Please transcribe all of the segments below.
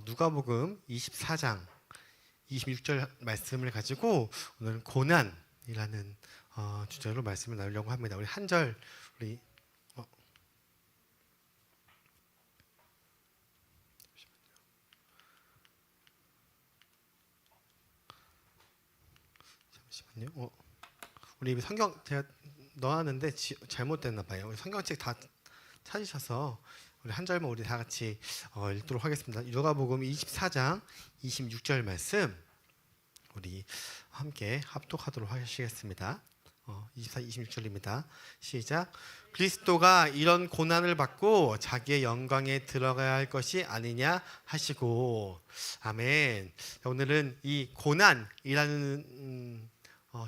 누가복음 24장 26절 말씀을 가지고 오늘은 고난이라는 주제로 말씀을 나누려고 합니다. 우리 한 절 우리 잠시만요. 우리 성경 제가 넣었는데 잘못됐나 봐요. 성경책 다 찾으셔서 우리 한 절만 우리 다 같이 읽도록 하겠습니다. 누가복음 24장 26절 말씀 우리 함께 합독하도록 하시겠습니다. 24, 26절입니다. 시작. 그리스도가 이런 고난을 받고 자기의 영광에 들어가야 할 것이 아니냐 하시고. 아멘. 오늘은 이 고난이라는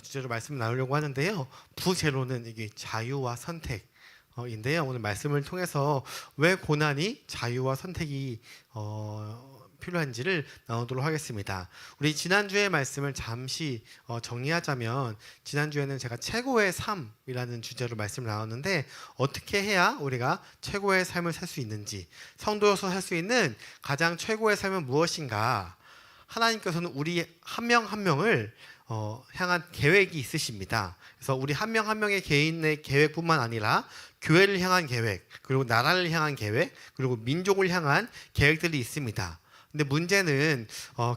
주제로 말씀을 나누려고 하는데요. 부제로는 이게 자유와 선택인데요. 오늘 말씀을 통해서 왜 고난이 자유와 선택이 필요한지를 나누도록 하겠습니다. 우리 지난주의 말씀을 잠시 정리하자면, 지난주에는 제가 최고의 삶이라는 주제로 말씀을 나눴는데, 어떻게 해야 우리가 최고의 삶을 살 수 있는지, 성도로서 살 수 있는 가장 최고의 삶은 무엇인가. 하나님께서는 우리 한 명 한 명을 향한 계획이 있으십니다. 그래서 우리 한 명 한 명의 개인의 계획뿐만 아니라 교회를 향한 계획, 그리고 나라를 향한 계획, 그리고 민족을 향한 계획들이 있습니다. 근데 문제는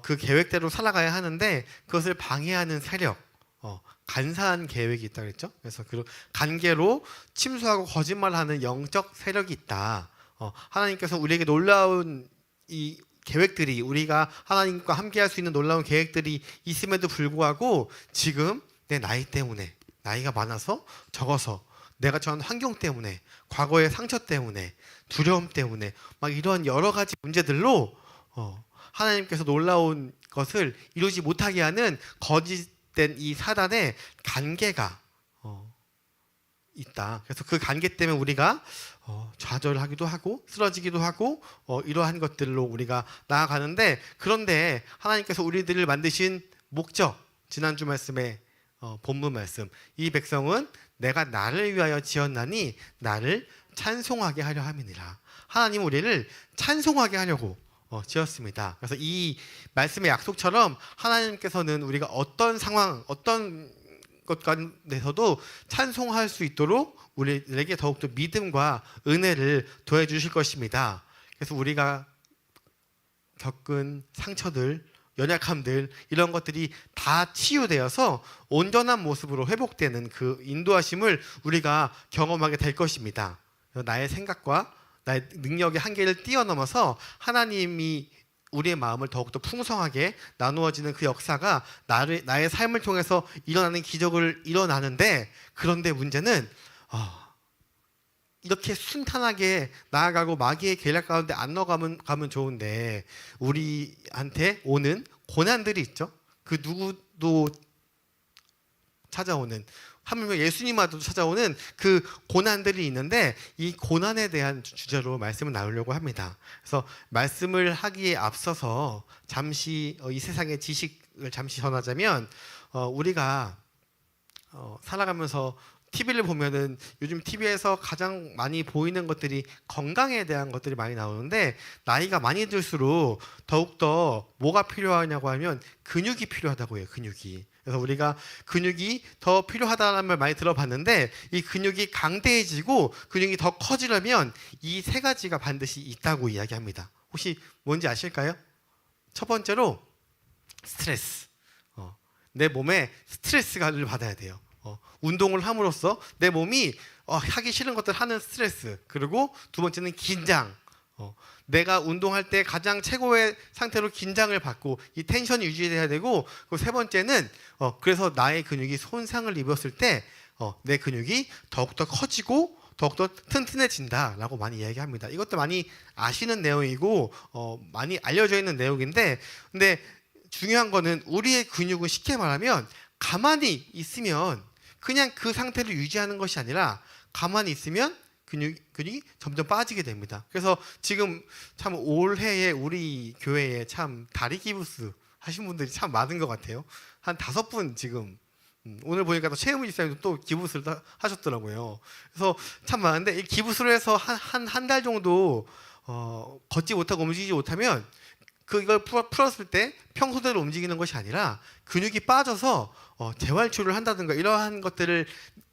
그 계획대로 살아가야 하는데 그것을 방해하는 세력, 간사한 계획이 있다 그랬죠. 그래서 그 관계로 침수하고 거짓말하는 영적 세력이 있다. 하나님께서 우리에게 놀라운 이 계획들이, 우리가 하나님과 함께할 수 있는 놀라운 계획들이 있음에도 불구하고 지금 내 나이 때문에, 나이가 많아서 적어서, 내가 처한 환경 때문에, 과거의 상처 때문에, 두려움 때문에 막 이런 여러 가지 문제들로 하나님께서 놀라운 것을 이루지 못하게 하는 거짓된 이 사단의 관계가 있다. 그래서 그 관계 때문에 우리가 좌절하기도 하고 쓰러지기도 하고 이러한 것들로 우리가 나아가는데, 그런데 하나님께서 우리들을 만드신 목적, 지난주 말씀의 본문 말씀, 이 백성은 내가 나를 위하여 지었나니 나를 찬송하게 하려 함이니라. 하나님은 우리를 찬송하게 하려고 지었습니다. 그래서 이 말씀의 약속처럼 하나님께서는 우리가 어떤 상황, 어떤 것 가운데서도 찬송할 수 있도록 우리에게 더욱더 믿음과 은혜를 더해 주실 것입니다. 그래서 우리가 겪은 상처들, 연약함들, 이런 것들이 다 치유되어서 온전한 모습으로 회복되는 그 인도하심을 우리가 경험하게 될 것입니다. 나의 생각과 나의 능력의 한계를 뛰어넘어서 하나님이 우리의 마음을 더욱더 풍성하게 나누어지는 그 역사가 나의 삶을 통해서 일어나는 기적을 일어나는데, 그런데 문제는 이렇게 순탄하게 나아가고 마귀의 계략 가운데 안 넣어가면 좋은데, 우리한테 오는 고난들이 있죠. 그 누구도 찾아오는, 하물며 예수님마저도 찾아오는 그 고난들이 있는데, 이 고난에 대한 주제로 말씀을 나누려고 합니다. 그래서 말씀을 하기에 앞서서 잠시 이 세상의 지식을 잠시 전하자면, 우리가 살아가면서 TV를 보면은 요즘 TV에서 가장 많이 보이는 것들이 건강에 대한 것들이 많이 나오는데, 나이가 많이 들수록 더욱더 뭐가 필요하냐고 하면 근육이 필요하다고 해요. 근육이. 그래서 우리가 근육이 더 필요하다는 말 많이 들어봤는데, 이 근육이 강대해지고 근육이 더 커지려면 이 세 가지가 반드시 있다고 이야기합니다. 혹시 뭔지 아실까요? 첫 번째로 스트레스. 내 몸에 스트레스를 받아야 돼요. 운동을 함으로써 내 몸이 하기 싫은 것들 하는 스트레스. 그리고 두 번째는 긴장. 내가 운동할 때 가장 최고의 상태로 긴장을 받고 이 텐션이 유지돼야 되고, 그리고 세 번째는 그래서 나의 근육이 손상을 입었을 때 내 근육이 더욱더 커지고 더욱더 튼튼해진다라고 많이 이야기합니다. 이것도 많이 아시는 내용이고 많이 알려져 있는 내용인데, 근데 중요한 거는 우리의 근육은 쉽게 말하면 가만히 있으면 그냥 그 상태를 유지하는 것이 아니라, 가만히 있으면 근육이 점점 빠지게 됩니다. 그래서 지금 참 올해에 우리 교회에 참 다리 기부스 하신 분들이 참 많은 것 같아요. 한 5분 지금 오늘 보니까 또 최은무 집사님도 또 기부스를 하셨더라고요. 그래서 참 많은데, 이 기부스를 해서 한 달 정도 걷지 못하고 움직이지 못하면 그걸 풀었을 때 평소대로 움직이는 것이 아니라 근육이 빠져서 재활출을 한다든가 이러한 것들을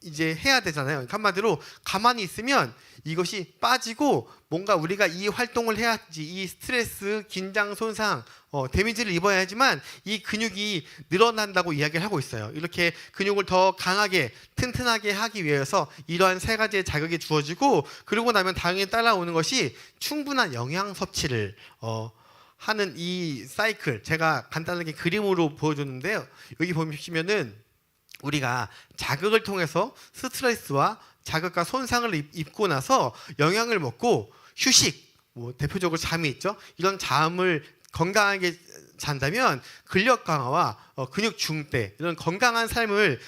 이제 해야 되잖아요. 한마디로 가만히 있으면 이것이 빠지고 뭔가 우리가 이 활동을 해야지, 이 스트레스, 긴장, 손상, 데미지를 입어야지만 이 근육이 늘어난다고 이야기를 하고 있어요. 이렇게 근육을 더 강하게 튼튼하게 하기 위해서 이러한 세 가지의 자극이 주어지고, 그러고 나면 당연히 따라오는 것이 충분한 영양 섭취를 하는 이 사이클, 제가 간단하게 그림으로 보여줬는데요. 여기 보시면은 우리가 자극을 통해서 스트레스와 자극과 손상을 입고 나서 영양을 먹고 휴식, 뭐 대표적으로 잠이 있죠. 이런 잠을 건강하게 잔다면 근력 강화와 근육 중대, 이런 건강한 삶을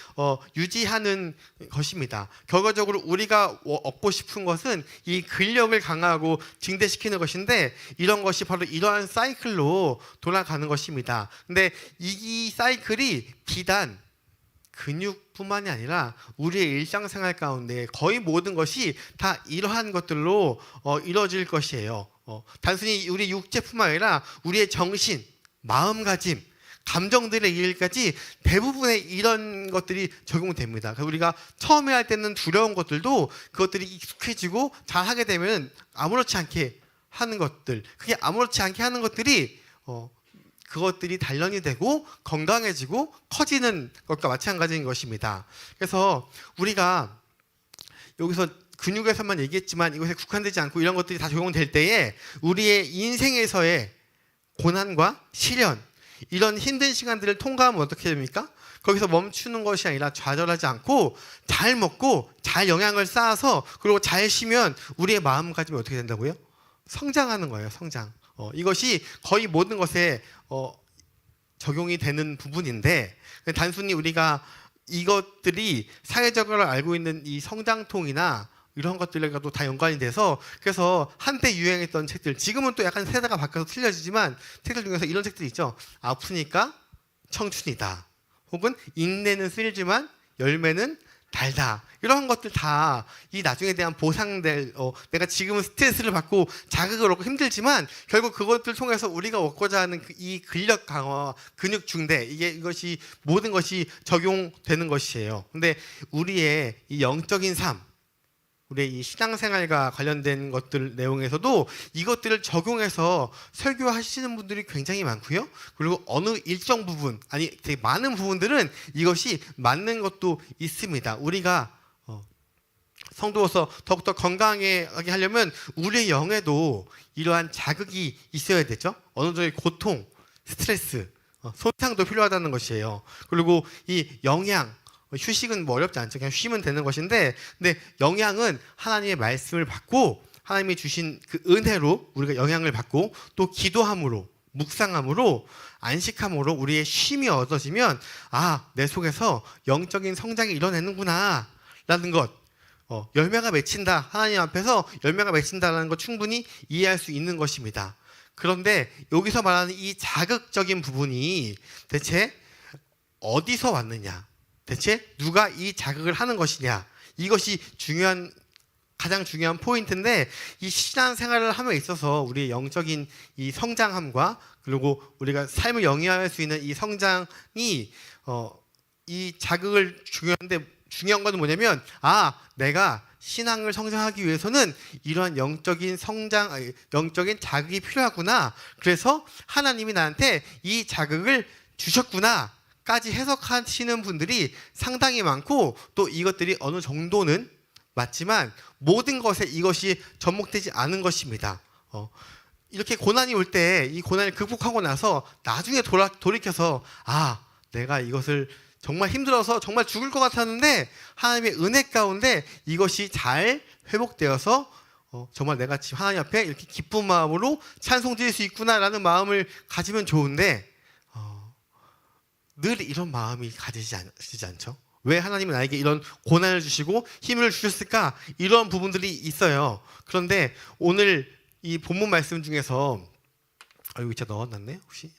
유지하는 것입니다. 결과적으로 우리가 얻고 싶은 것은 이 근력을 강화하고 증대시키는 것인데, 이런 것이 바로 이러한 사이클로 돌아가는 것입니다. 근데 이 사이클이 비단 근육뿐만이 아니라 우리의 일상생활 가운데 거의 모든 것이 다 이러한 것들로 이루어질 것이에요. 단순히 우리 육체뿐만 아니라 우리의 정신, 마음가짐, 감정들의 일까지 대부분의 이런 것들이 적용됩니다. 우리가 처음에 할 때는 두려운 것들도 그것들이 익숙해지고 잘하게 되면 아무렇지 않게 하는 것들, 그게 아무렇지 않게 하는 것들이 그것들이 단련이 되고 건강해지고 커지는 것과 마찬가지인 것입니다. 그래서 우리가 여기서 근육에서만 얘기했지만 이것에 국한되지 않고 이런 것들이 다 적용될 때에 우리의 인생에서의 고난과 시련, 이런 힘든 시간들을 통과하면 어떻게 됩니까? 거기서 멈추는 것이 아니라 좌절하지 않고 잘 먹고 잘 영양을 쌓아서, 그리고 잘 쉬면 우리의 마음가짐이 어떻게 된다고요? 성장하는 거예요. 성장. 이것이 거의 모든 것에 적용이 되는 부분인데, 단순히 우리가 이것들이 사회적으로 알고 있는 이 성장통이나 이런 것들과도 다 연관이 돼서, 그래서 한때 유행했던 책들, 지금은 또 약간 세대가 바뀌어서 틀려지지만 책들 중에서 이런 책들이 있죠. 아프니까 청춘이다, 혹은 인내는 쓸지만 열매는 달다, 이런 것들 다 이 나중에 대한 보상될, 내가 지금은 스트레스를 받고 자극을 얻고 힘들지만 결국 그것들 통해서 우리가 얻고자 하는 이 근력 강화, 근육 중대, 이것이 모든 것이 적용되는 것이에요. 근데 우리의 이 영적인 삶, 우리의 이 신앙생활과 관련된 것들 내용에서도 이것들을 적용해서 설교하시는 분들이 굉장히 많고요. 그리고 어느 일정 부분, 아니 되게 많은 부분들은 이것이 맞는 것도 있습니다. 우리가 성도로서 더욱더 건강하게 하려면 우리의 영에도 이러한 자극이 있어야 되죠. 어느 정도의 고통, 스트레스, 손상도 필요하다는 것이에요. 그리고 이 영양, 휴식은 뭐 어렵지 않죠. 그냥 쉬면 되는 것인데, 근데 영양은 하나님의 말씀을 받고 하나님이 주신 그 은혜로 우리가 영양을 받고, 또 기도함으로, 묵상함으로, 안식함으로 우리의 쉼이 얻어지면 내 속에서 영적인 성장이 일어나는구나 라는 것, 열매가 맺힌다, 하나님 앞에서 열매가 맺힌다라는 것 충분히 이해할 수 있는 것입니다. 그런데 여기서 말하는 이 자극적인 부분이 대체 어디서 왔느냐, 대체 누가 이 자극을 하는 것이냐, 이것이 가장 중요한 포인트인데, 이 신앙생활을 함에 있어서 우리의 영적인 이 성장함과, 그리고 우리가 삶을 영위할 수 있는 이 성장이 이 자극을 중요한 건 뭐냐면, 내가 신앙을 성장하기 위해서는 이러한 영적인 영적인 자극이 필요하구나, 그래서 하나님이 나한테 이 자극을 주셨구나 까지 해석하시는 분들이 상당히 많고, 또 이것들이 어느 정도는 맞지만 모든 것에 이것이 접목되지 않은 것입니다. 이렇게 고난이 올 때 이 고난을 극복하고 나서 나중에 돌이켜서 내가 이것을 정말 힘들어서 정말 죽을 것 같았는데 하나님의 은혜 가운데 이것이 잘 회복되어서 정말 내가 지금 하나님 앞에 이렇게 기쁜 마음으로 찬송 드릴 수 있구나라는 마음을 가지면 좋은데, 늘 이런 마음이 가지지 않죠. 왜 하나님은 나에게 이런 고난을 주시고 힘을 주셨을까? 이런 부분들이 있어요. 그런데 오늘 이 본문 말씀 중에서 여기 진짜 넣어놨네 혹시?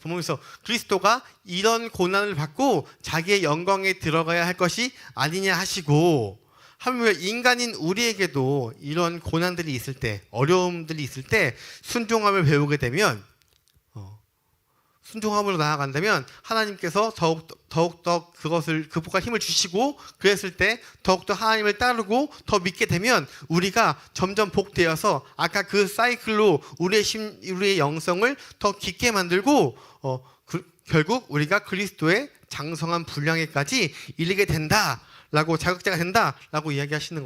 본문에서 그리스도가 이런 고난을 받고 자기의 영광에 들어가야 할 것이 아니냐 하시고, 하물며 인간인 우리에게도 이런 고난들이 있을 때, 어려움들이 있을 때 순종함을 배우게 되면 순종함으로 나아간다면 하나님께서 더욱더 그것을 극복할 힘을 주시고, 그랬을 때 더욱더 하나님을 따르고 더 믿게 되면 우리가 점점 복되어서 아까 그 사이클로 우리의 영성을 더 깊게 만들고 결국 우리가 그리스도의 장성한 분량에까지 이르게 된다라고, 자격자가 된다라고 이야기하시는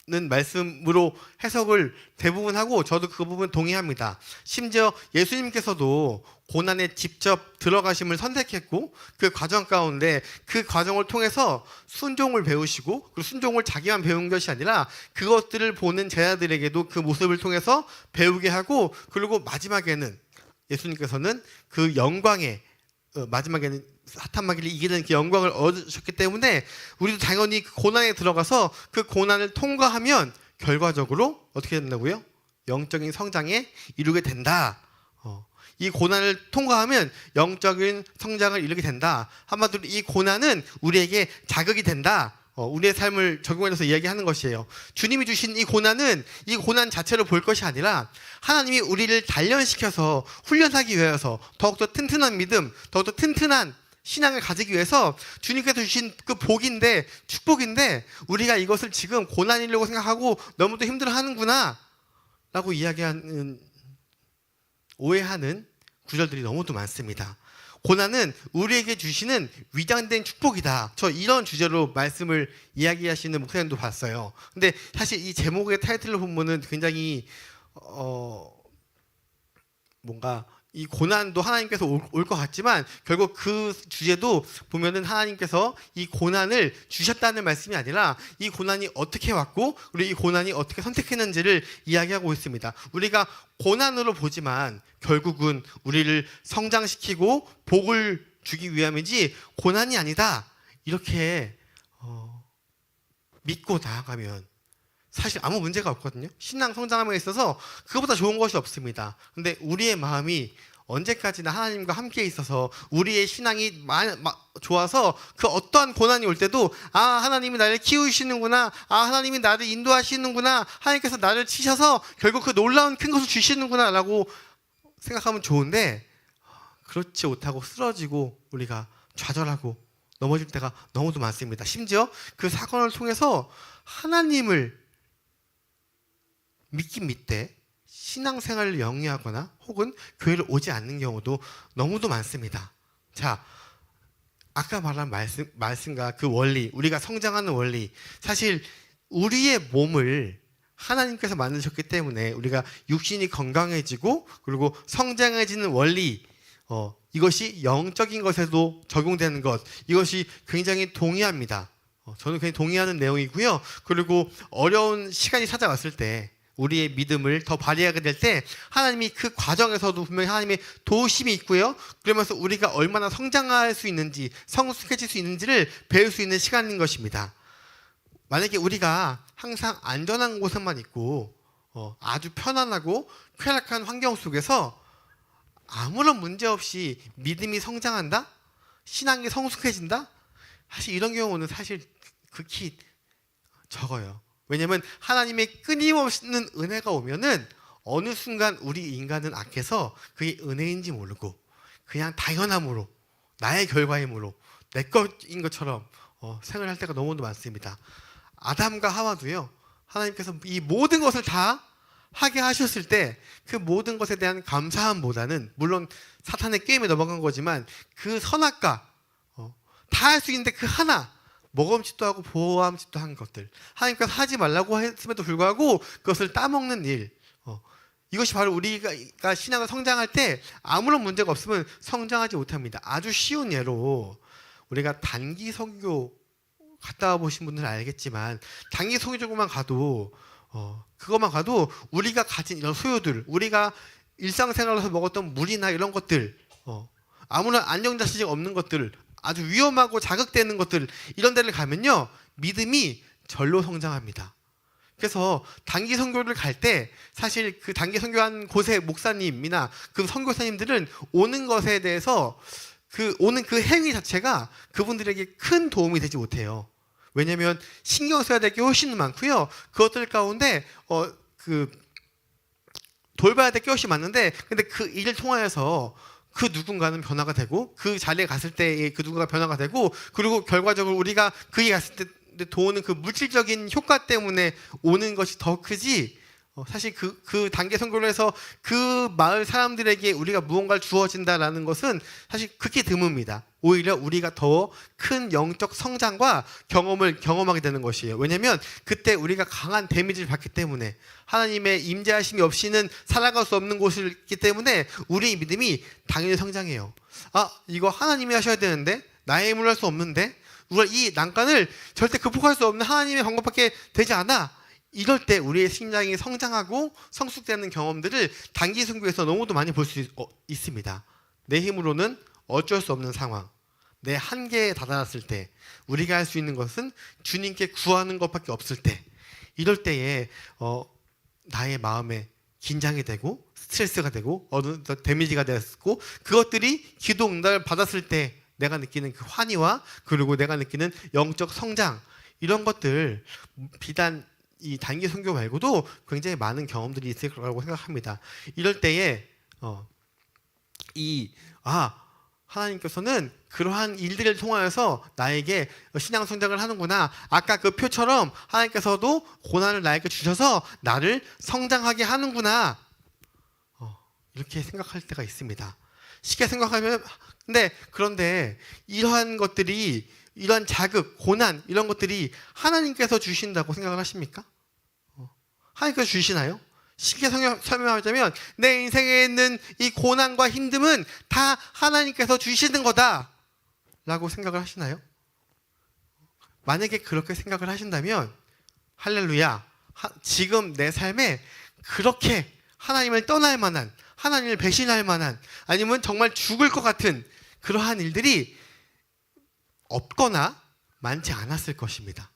는 말씀으로 해석을 대부분 하고, 저도 그 부분 동의합니다. 심지어 예수님께서도 고난에 직접 들어가심을 선택했고, 그 과정 가운데 그 과정을 통해서 순종을 배우시고, 그 순종을 자기만 배운 것이 아니라 그것들을 보는 제자들에게도 그 모습을 통해서 배우게 하고, 그리고 마지막에는 예수님께서는 그 영광에 마지막에는 사탄 마귀를 이기는 그 영광을 얻으셨기 때문에 우리도 당연히 그 고난에 들어가서 그 고난을 통과하면 결과적으로 어떻게 된다고요? 영적인 성장에 이루게 된다. 이 고난을 통과하면 영적인 성장을 이루게 된다. 한마디로 이 고난은 우리에게 자극이 된다. 우리의 삶을 적용해서 이야기하는 것이에요. 주님이 주신 이 고난은 이 고난 자체로 볼 것이 아니라 하나님이 우리를 단련시켜서 훈련하기 위해서 더욱더 튼튼한 믿음, 더욱더 튼튼한 신앙을 가지기 위해서 주님께서 주신 그 복인데, 축복인데, 우리가 이것을 지금 고난이라고 생각하고 너무도 힘들어하는구나 라고 이야기하는, 오해하는 구절들이 너무도 많습니다. 고난은 우리에게 주시는 위장된 축복이다. 저 이런 주제로 말씀을 이야기하시는 목사님도 봤어요. 근데 사실 이 제목의 타이틀을 보면은 굉장히 뭔가 이 고난도 하나님께서 올 것 같지만, 결국 그 주제도 보면은 하나님께서 이 고난을 주셨다는 말씀이 아니라 이 고난이 어떻게 왔고 우리 이 고난이 어떻게 선택했는지를 이야기하고 있습니다. 우리가 고난으로 보지만 결국은 우리를 성장시키고 복을 주기 위함이지 고난이 아니다, 이렇게 믿고 나아가면 사실 아무 문제가 없거든요. 신앙 성장함에 있어서 그것보다 좋은 것이 없습니다. 근데 우리의 마음이 언제까지나 하나님과 함께 있어서 우리의 신앙이 좋아서 그 어떠한 고난이 올 때도 하나님이 나를 키우시는구나, 하나님이 나를 인도하시는구나, 하나님께서 나를 치셔서 결국 그 놀라운 큰 것을 주시는구나 라고 생각하면 좋은데, 그렇지 못하고 쓰러지고 우리가 좌절하고 넘어질 때가 너무도 많습니다. 심지어 그 사건을 통해서 하나님을 믿긴 믿되 신앙생활을 영위하거나 혹은 교회를 오지 않는 경우도 너무도 많습니다. 자, 아까 말한 말씀과 그 원리, 우리가 성장하는 원리, 사실 우리의 몸을 하나님께서 만드셨기 때문에 우리가 육신이 건강해지고 그리고 성장해지는 원리, 이것이 영적인 것에도 적용되는 것, 이것이 굉장히 동의합니다. 저는 굉장히 동의하는 내용이고요. 그리고 어려운 시간이 찾아왔을 때 우리의 믿음을 더 발휘하게 될 때 하나님이 그 과정에서도 분명히 하나님의 도우심이 있고요. 그러면서 우리가 얼마나 성장할 수 있는지, 성숙해질 수 있는지를 배울 수 있는 시간인 것입니다. 만약에 우리가 항상 안전한 곳에만 있고 아주 편안하고 쾌락한 환경 속에서 아무런 문제 없이 믿음이 성장한다? 신앙이 성숙해진다? 사실 이런 경우는 사실 극히 적어요. 왜냐하면 하나님의 끊임없는 은혜가 오면은 어느 순간 우리 인간은 악해서 그게 은혜인지 모르고 그냥 당연함으로, 나의 결과임으로, 내 것인 것처럼 생각할 때가 너무도 많습니다. 아담과 하와도요, 하나님께서 이 모든 것을 다 하게 하셨을 때 그 모든 것에 대한 감사함보다는, 물론 사탄의 게임에 넘어간 거지만 그 선악과 다 할 수 있는데 그 하나, 먹음직도 하고 보암직도 한 것들, 하나님께서 하지 말라고 했음에도 불구하고 그것을 따먹는 일, 이것이 바로 우리가 신앙을 성장할 때 아무런 문제가 없으면 성장하지 못합니다. 아주 쉬운 예로 우리가 단기 선교 갔다 와보신 분들은 알겠지만, 단기 선교만 가도 그것만 가도 우리가 가진 이런 소유들, 우리가 일상생활에서 먹었던 물이나 이런 것들, 아무런 안정자식 없는 것들, 아주 위험하고 자극되는 것들, 이런 데를 가면요 믿음이 절로 성장합니다. 그래서 단기 선교를 갈 때 사실 그 단기 선교한 곳의 목사님이나 그 선교사님들은 오는 것에 대해서 오는 그 행위 자체가 그분들에게 큰 도움이 되지 못해요. 왜냐하면 신경 써야 될 게 훨씬 많고요. 그것들 가운데 돌봐야 될 게 훨씬 많은데, 근데 그 일을 통하여서 그 누군가는 변화가 되고 그 자리에 갔을 때의 그 누군가가 변화가 되고 그리고 결과적으로 우리가 그에 갔을 때 도우는 그 물질적인 효과 때문에 오는 것이 더 크지 사실 그 단계 선교를 해서 그 마을 사람들에게 우리가 무언가를 주어진다라는 것은 사실 극히 드뭅니다. 오히려 우리가 더 큰 영적 성장과 경험을 경험하게 되는 것이에요. 왜냐하면 그때 우리가 강한 데미지를 받기 때문에 하나님의 임재하심이 없이는 살아갈 수 없는 곳이기 때문에 우리의 믿음이 당연히 성장해요. 아, 이거 하나님이 하셔야 되는데 나의 힘으로 할 수 없는데 우리가 이 난간을 절대 극복할 수 없는 하나님의 방법밖에 되지 않아. 이럴 때 우리의 심장이 성장하고 성숙되는 경험들을 단기 선교에서 너무도 많이 볼 수 있습니다. 내 힘으로는 어쩔 수 없는 상황, 내 한계에 다다랐을 때 우리가 할 수 있는 것은 주님께 구하는 것밖에 없을 때 이럴 때에 나의 마음에 긴장이 되고 스트레스가 되고 어느 데미지가 되었고 그것들이 기도 응답을 받았을 때 내가 느끼는 그 환희와 그리고 내가 느끼는 영적 성장 이런 것들 비단 이 단기 선교 말고도 굉장히 많은 경험들이 있을 거라고 생각합니다. 이럴 때에 하나님께서는 그러한 일들을 통하여서 나에게 신앙 성장을 하는구나. 아까 그 표처럼 하나님께서도 고난을 나에게 주셔서 나를 성장하게 하는구나. 이렇게 생각할 때가 있습니다. 쉽게 생각하면 그런데 이러한 것들이 이러한 자극, 고난 이런 것들이 하나님께서 주신다고 생각을 하십니까? 하나님께서 주시나요? 쉽게 설명하자면 내 인생에 있는 이 고난과 힘듦은 다 하나님께서 주시는 거다 라고 생각을 하시나요? 만약에 그렇게 생각을 하신다면 할렐루야, 지금 내 삶에 그렇게 하나님을 떠날 만한, 하나님을 배신할 만한, 아니면 정말 죽을 것 같은 그러한 일들이 없거나 많지 않았을 것입니다.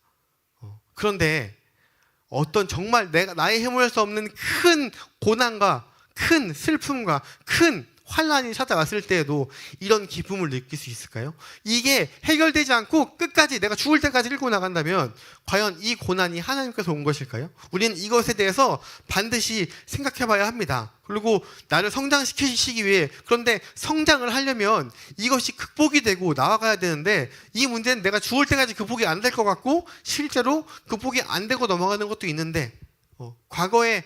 그런데 어떤 정말 나의 힘을 할 수 없는 큰 고난과 큰 슬픔과 큰 환난이 찾아왔을 때에도 이런 기쁨을 느낄 수 있을까요? 이게 해결되지 않고 끝까지 내가 죽을 때까지 끌고 나간다면 과연 이 고난이 하나님께서 온 것일까요? 우리는 이것에 대해서 반드시 생각해 봐야 합니다. 그리고 나를 성장시키시기 위해, 그런데 성장을 하려면 이것이 극복이 되고 나아가야 되는데 이 문제는 내가 죽을 때까지 극복이 안 될 것 같고 실제로 극복이 안 되고 넘어가는 것도 있는데 과거에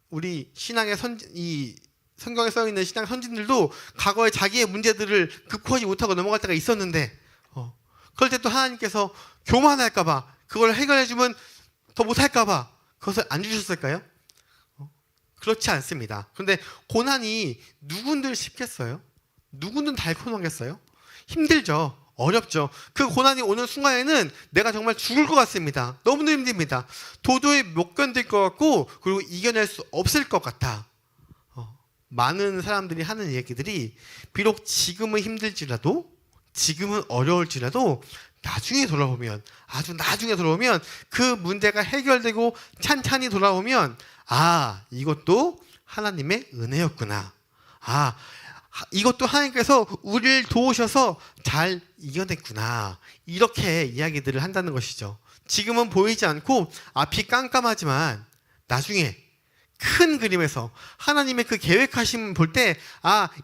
우리 신앙의 이 성경에 써 있는 신앙 선진들도 과거에 자기의 문제들을 극복하지 못하고 넘어갈 때가 있었는데 그럴 때 또 하나님께서 교만할까봐, 그걸 해결해주면 더 못할까봐 그것을 안 주셨을까요? 그렇지 않습니다. 그런데 고난이 누군들 쉽겠어요? 누군들 달콤하겠어요? 힘들죠. 어렵죠. 그 고난이 오는 순간에는 내가 정말 죽을 것 같습니다. 너무나 힘듭니다. 도저히 못 견딜 것 같고 그리고 이겨낼 수 없을 것 같아. 많은 사람들이 하는 얘기들이 비록 지금은 힘들지라도, 지금은 어려울지라도 나중에 돌아오면, 아주 나중에 돌아오면 그 문제가 해결되고 찬찬히 돌아오면 이것도 하나님의 은혜였구나. 이것도 하나님께서 우리를 도우셔서 잘 이겨냈구나. 이렇게 이야기들을 한다는 것이죠. 지금은 보이지 않고 앞이 깜깜하지만 나중에 큰 그림에서 하나님의 그 계획하심 볼 때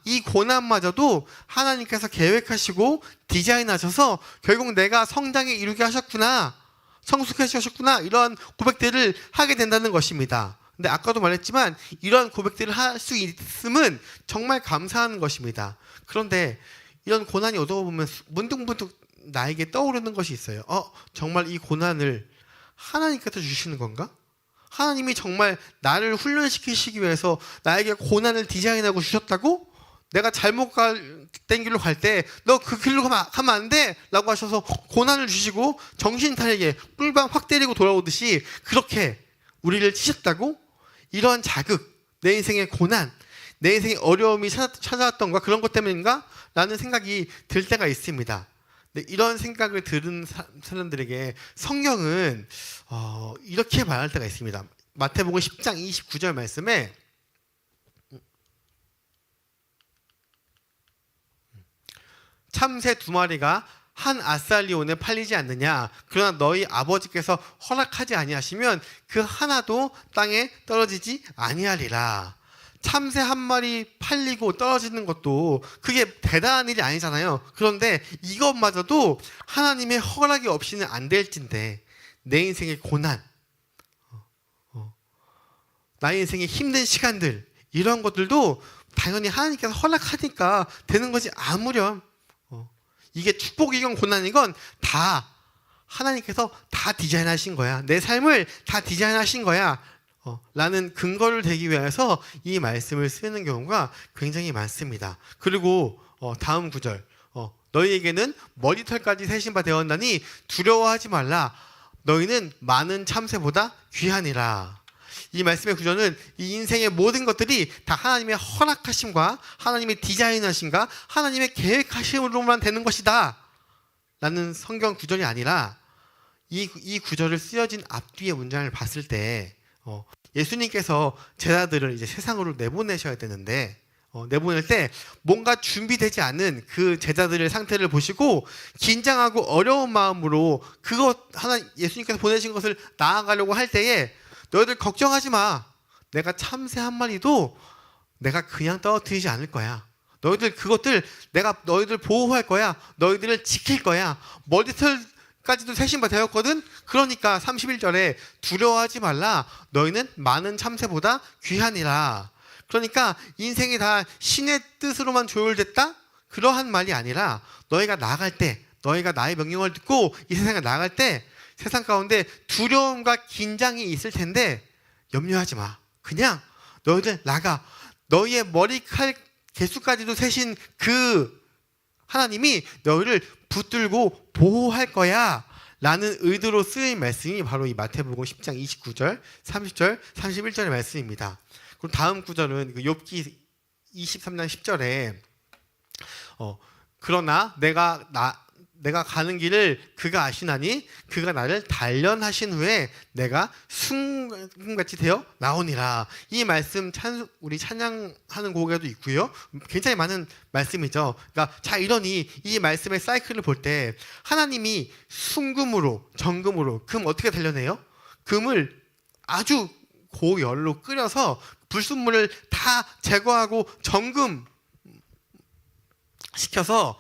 이 고난마저도 하나님께서 계획하시고 디자인하셔서 결국 내가 성장에 이르게 하셨구나, 성숙하게 하셨구나, 이런 고백들을 하게 된다는 것입니다. 근데 아까도 말했지만 이런 고백들을 할 수 있음은 정말 감사한 것입니다. 그런데 이런 고난이 오다 보면 문득문득 나에게 떠오르는 것이 있어요. 정말 이 고난을 하나님께서 주시는 건가? 하나님이 정말 나를 훈련시키시기 위해서 나에게 고난을 디자인하고 주셨다고? 내가 잘못된 길로 갈 때 너 그 길로 가면 안 돼! 라고 하셔서 고난을 주시고 정신 차리게 꿀밤 확 때리고 돌아오듯이 그렇게 우리를 치셨다고? 이런 자극, 내 인생의 고난, 내 인생의 어려움이 찾아왔던가 그런 것 때문인가? 라는 생각이 들 때가 있습니다. 근데 이런 생각을 들은 사람들에게 성경은 이렇게 말할 때가 있습니다. 마태복음 10장 29절 말씀에 참새 2마리가 한 아살리온에 팔리지 않느냐? 그러나 너희 아버지께서 허락하지 아니하시면 그 하나도 땅에 떨어지지 아니하리라. 참새 한 마리 팔리고 떨어지는 것도 그게 대단한 일이 아니잖아요. 그런데 이것마저도 하나님의 허락이 없이는 안 될진데, 내 인생의 고난, 나의 인생의 힘든 시간들, 이런 것들도 당연히 하나님께서 허락하니까 되는 거지. 아무렴 이게 축복이건 고난이건 다 하나님께서 다 디자인하신 거야. 내 삶을 다 디자인하신 거야 라는 근거를 대기 위해서 이 말씀을 쓰는 경우가 굉장히 많습니다. 그리고 다음 구절, 너희에게는 머리털까지 세신 바 되었나니 두려워하지 말라. 너희는 많은 참새보다 귀하니라. 이 말씀의 구조는 이 인생의 모든 것들이 다 하나님의 허락하심과 하나님의 디자인하심과 하나님의 계획하심으로만 되는 것이다 라는 성경 구절이 아니라, 이 구절을 쓰여진 앞뒤의 문장을 봤을 때 예수님께서 제자들을 이제 세상으로 내보내셔야 되는데, 내보낼 때 뭔가 준비되지 않은 그 제자들의 상태를 보시고 긴장하고 어려운 마음으로 예수님께서 보내신 것을 나아가려고 할 때에, 너희들 걱정하지 마. 내가 참새 한 마리도 내가 그냥 떨어뜨리지 않을 거야. 내가 너희들 보호할 거야. 너희들을 지킬 거야. 머리털까지도 세신 바 되었거든. 그러니까 31절에 두려워하지 말라. 너희는 많은 참새보다 귀하니라. 그러니까 인생이 다 신의 뜻으로만 조율됐다? 그러한 말이 아니라, 너희가 나아갈 때, 너희가 나의 명령을 듣고 이 세상에 나아갈 때 세상 가운데 두려움과 긴장이 있을 텐데 염려하지 마. 그냥 너희들 나가. 너희의 머리칼 개수까지도 세신 그 하나님이 너희를 붙들고 보호할 거야 라는 의도로 쓰인 말씀이 바로 이 마태복음 10장 29절, 30절, 31절의 말씀입니다. 그리고 다음 구절은 욥기 23장 10절에 그러나 내가 가는 길을 그가 아시나니 그가 나를 단련하신 후에 내가 순금같이 되어 나오니라. 이 말씀 우리 찬양하는 곡에도 있고요. 굉장히 많은 말씀이죠. 그러니까 자, 이러니 이 말씀의 사이클을 볼 때 하나님이 순금으로, 정금으로, 금 어떻게 단련해요? 금을 아주 고열로 끓여서 불순물을 다 제거하고 정금 시켜서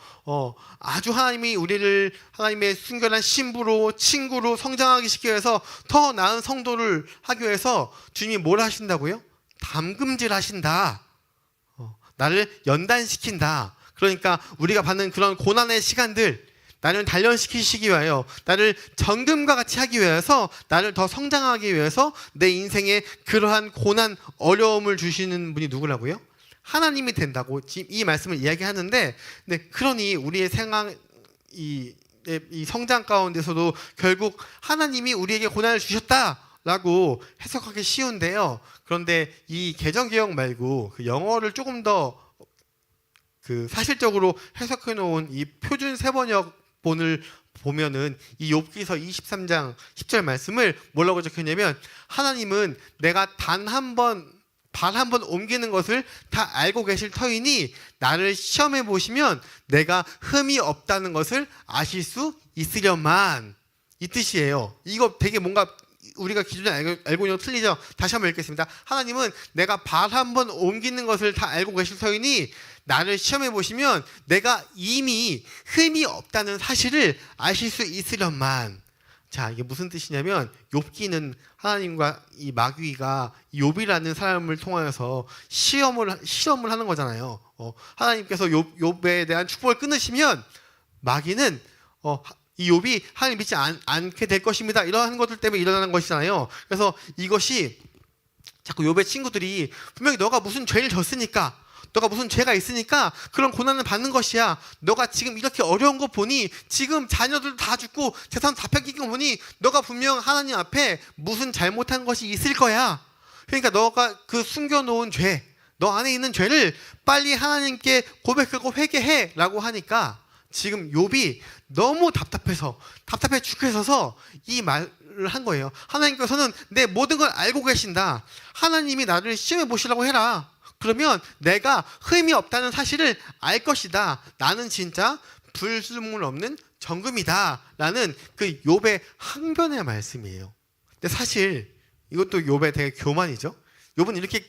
아주 하나님이 우리를 하나님의 순결한 신부로, 친구로 성장하기 시키기 위해서, 더 나은 성도를 하기 위해서 주님이 뭘 하신다고요? 담금질 하신다. 나를 연단시킨다. 그러니까 우리가 받는 그런 고난의 시간들, 나를 단련시키시기 위하여, 나를 정금과 같이 하기 위해서, 나를 더 성장하기 위해서 내 인생에 그러한 고난, 어려움을 주시는 분이 누구라고요? 하나님이 된다고 지금 이 말씀을 이야기하는데, 네, 그러니 우리의 생활, 이 성장 가운데서도 결국 하나님이 우리에게 고난을 주셨다라고 해석하기 쉬운데요. 그런데 이 개정개혁 말고 그 영어를 조금 더 사실적으로 해석해 놓은 이 표준 세번역본을 보면은 이 욥기서 23장 10절 말씀을 뭐라고 적혔냐면, 하나님은 내가 단 한 번 발 한 번 옮기는 것을 다 알고 계실 터이니 나를 시험해 보시면 내가 흠이 없다는 것을 아실 수 있으련만, 이 뜻이에요. 이거 되게 뭔가 우리가 기존에 알고 있는 거 틀리죠? 다시 한번 읽겠습니다. 하나님은 내가 발 한 번 옮기는 것을 다 알고 계실 터이니 나를 시험해 보시면 내가 이미 흠이 없다는 사실을 아실 수 있으련만. 자, 이게 무슨 뜻이냐면, 욥기는 하나님과 이 마귀가 욥이라는 사람을 통하여서 시험을 하는 거잖아요. 하나님께서 욥에 대한 축복을 끊으시면 마귀는 이 욥이 하나님 믿지 않게 될 것입니다. 이러한 것들 때문에 일어나는 것이잖아요. 그래서 이것이 자꾸 욥의 친구들이 분명히 너가 무슨 죄를 졌으니까, 너가 무슨 죄가 있으니까 그런 고난을 받는 것이야. 너가 지금 이렇게 어려운 거 보니, 지금 자녀들 다 죽고 재산 다 뺏긴 거 보니 너가 분명 하나님 앞에 무슨 잘못한 것이 있을 거야. 그러니까 너가 그 숨겨놓은 죄, 너 안에 있는 죄를 빨리 하나님께 고백하고 회개해 라고 하니까, 지금 욥이 너무 답답해 죽겠어서 이 말을 한 거예요. 하나님께서는 내 모든 걸 알고 계신다. 하나님이 나를 시험해 보시라고 해라. 그러면 내가 흠이 없다는 사실을 알 것이다. 나는 진짜 불순물 없는 정금이다 라는 그 욥의 항변의 말씀이에요. 근데 사실 이것도 욥의 되게 교만이죠. 욥은 이렇게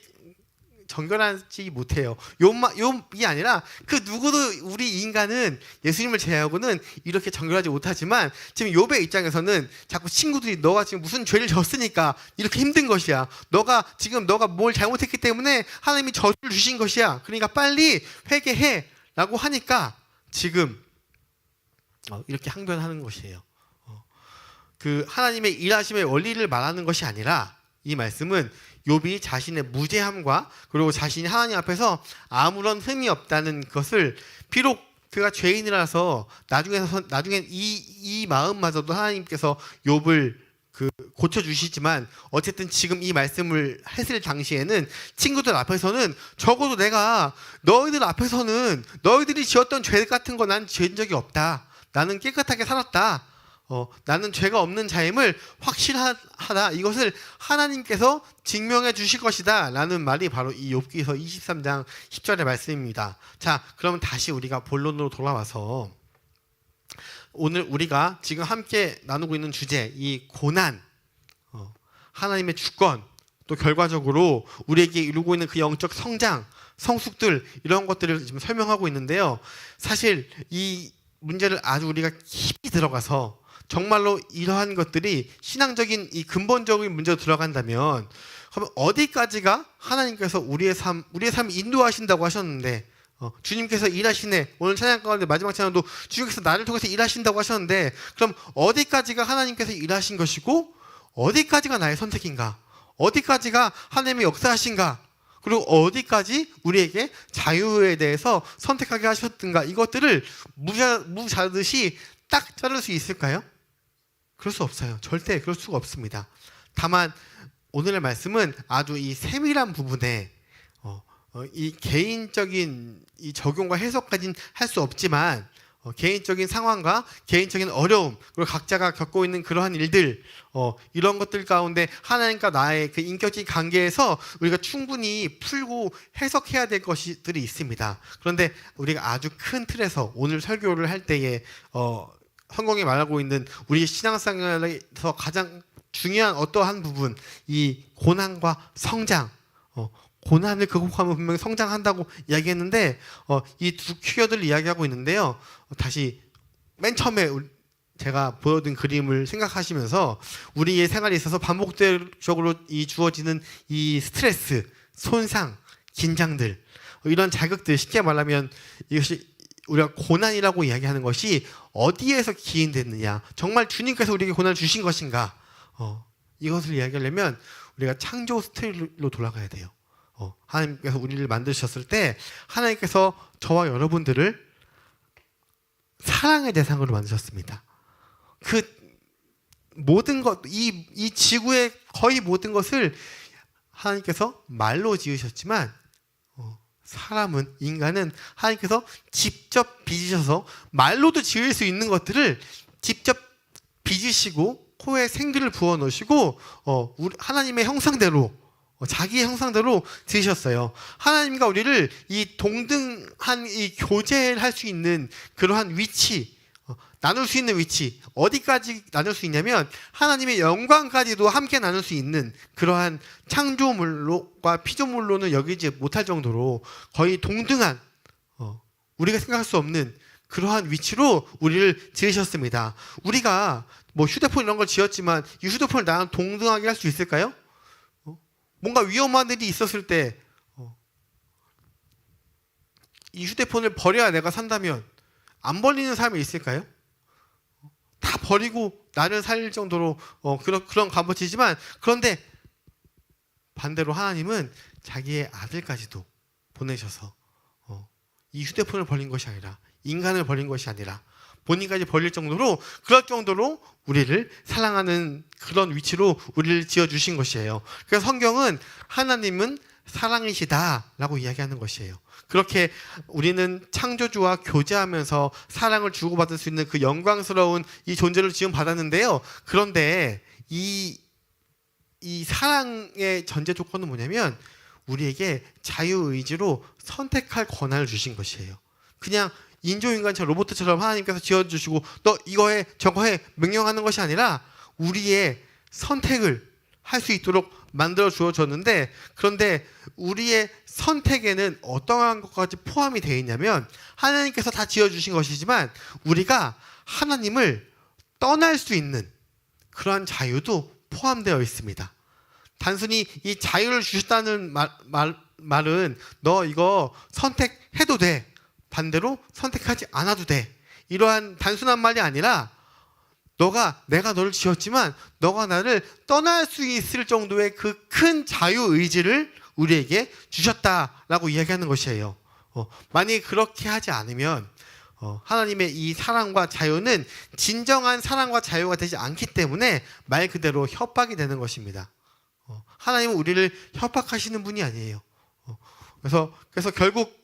정결하지 못해요. 욥이 아니라 그 누구도 우리 인간은 예수님을 제외하고는 이렇게 정결하지 못하지만 지금 욥의 입장에서는 자꾸 친구들이 너가 지금 무슨 죄를 졌으니까 이렇게 힘든 것이야. 너가 뭘 잘못했기 때문에 하나님이 저주를 주신 것이야. 그러니까 빨리 회개해라고 하니까 지금 이렇게 항변하는 것이에요. 그 하나님의 일하심의 원리를 말하는 것이 아니라 이 말씀은 욥이 자신의 무죄함과 그리고 자신이 하나님 앞에서 아무런 흠이 없다는 것을 비록 그가 죄인이라서 나중엔 이 마음마저도 하나님께서 욥을 고쳐주시지만 어쨌든 지금 이 말씀을 했을 당시에는 친구들 앞에서는 적어도 내가 너희들 앞에서는 너희들이 지었던 죄 같은 거 난 지은 적이 없다. 나는 깨끗하게 살았다. 나는 죄가 없는 자임을 확실하다. 이것을 하나님께서 증명해 주실 것이다 라는 말이 바로 이 욥기서 23장 10절의 말씀입니다. 자, 그러면 다시 우리가 본론으로 돌아와서 오늘 우리가 지금 함께 나누고 있는 주제, 이 고난, 하나님의 주권, 또 결과적으로 우리에게 이루고 있는 그 영적 성장, 성숙들, 이런 것들을 지금 설명하고 있는데요. 사실 이 문제를 아주 우리가 깊이 들어가서 정말로 이러한 것들이 신앙적인 이 근본적인 문제로 들어간다면, 그러면 어디까지가 하나님께서 우리의 삶을 인도하신다고 하셨는데, 주님께서 일하시네. 오늘 찬양 가운데 마지막 찬양도 주님께서 나를 통해서 일하신다고 하셨는데, 그럼 어디까지가 하나님께서 일하신 것이고 어디까지가 나의 선택인가? 어디까지가 하나님의 역사하신가? 그리고 어디까지 우리에게 자유에 대해서 선택하게 하셨든가? 이것들을 무자듯이 딱 자를 수 있을까요? 그럴 수 없어요. 절대 그럴 수가 없습니다. 다만 오늘의 말씀은 아주 이 세밀한 부분에 이 개인적인 이 적용과 해석까지는 할 수 없지만 개인적인 상황과 개인적인 어려움, 그리고 각자가 겪고 있는 그러한 일들, 이런 것들 가운데 하나님과 나의 그 인격적인 관계에서 우리가 충분히 풀고 해석해야 될 것들이 있습니다. 그런데 우리가 아주 큰 틀에서 오늘 설교를 할 때에 성경이 말하고 있는 우리 신앙생활에서 가장 중요한 어떠한 부분, 이 고난과 성장, 고난을 극복하면 분명히 성장한다고 이야기했는데 이 두 키워드를 이야기하고 있는데요. 다시 맨 처음에 제가 보여준 그림을 생각하시면서 우리의 생활에 있어서 반복적으로 주어지는 이 스트레스, 손상, 긴장들, 이런 자극들, 쉽게 말하면 이것이 우리가 고난이라고 이야기하는 것이 어디에서 기인됐느냐, 정말 주님께서 우리에게 고난을 주신 것인가, 이것을 이야기하려면 우리가 창조 스토리로 돌아가야 돼요. 하나님께서 우리를 만드셨을 때 하나님께서 저와 여러분들을 사랑의 대상으로 만드셨습니다. 그 모든 것, 이 지구의 거의 모든 것을 하나님께서 말로 지으셨지만 인간은 하나님께서 직접 빚으셔서 말로도 지을 수 있는 것들을 직접 빚으시고 코에 생기를 부어 넣으시고 하나님의 형상대로, 자기의 형상대로 지으셨어요. 하나님과 우리를 이 동등한 이 교제를 할 수 있는 그러한 위치, 나눌 수 있는 위치, 어디까지 나눌 수 있냐면 하나님의 영광까지도 함께 나눌 수 있는 그러한 창조물과 피조물로는 여기지 못할 정도로 거의 동등한, 우리가 생각할 수 없는 그러한 위치로 우리를 지으셨습니다. 우리가 뭐 휴대폰 이런 걸 지었지만 이 휴대폰을 나랑 동등하게 할 수 있을까요? 뭔가 위험한 일이 있었을 때 이 휴대폰을 버려야 내가 산다면 안 버리는 사람이 있을까요? 다 버리고 나를 살릴 정도로 그런 값어치지만, 그런데 반대로 하나님은 자기의 아들까지도 보내셔서 이 휴대폰을 버린 것이 아니라, 인간을 버린 것이 아니라 본인까지 버릴 정도로, 그럴 정도로 우리를 사랑하는 그런 위치로 우리를 지어주신 것이에요. 그래서 성경은 하나님은 사랑이시다라고 이야기하는 것이에요. 그렇게 우리는 창조주와 교제하면서 사랑을 주고받을 수 있는 그 영광스러운 이 존재를 지금 받았는데요. 그런데 이 사랑의 전제 조건은 뭐냐면 우리에게 자유의지로 선택할 권한을 주신 것이에요. 그냥 인조인간처럼 로봇처럼 하나님께서 지어주시고 너 이거 해 저거 해 명령하는 것이 아니라 우리의 선택을 할 수 있도록 만들어 주어졌는데, 그런데 우리의 선택에는 어떠한 것까지 포함이 되어 있냐면, 하나님께서 다 지어주신 것이지만 우리가 하나님을 떠날 수 있는 그러한 자유도 포함되어 있습니다. 단순히 이 자유를 주셨다는 말은 너 이거 선택해도 돼, 반대로 선택하지 않아도 돼, 이러한 단순한 말이 아니라 내가 너를 지었지만 너가 나를 떠날 수 있을 정도의 그 큰 자유의지를 우리에게 주셨다라고 이야기하는 것이에요. 만약에 그렇게 하지 않으면 하나님의 이 사랑과 자유는 진정한 사랑과 자유가 되지 않기 때문에 말 그대로 협박이 되는 것입니다. 하나님은 우리를 협박하시는 분이 아니에요. 그래서 결국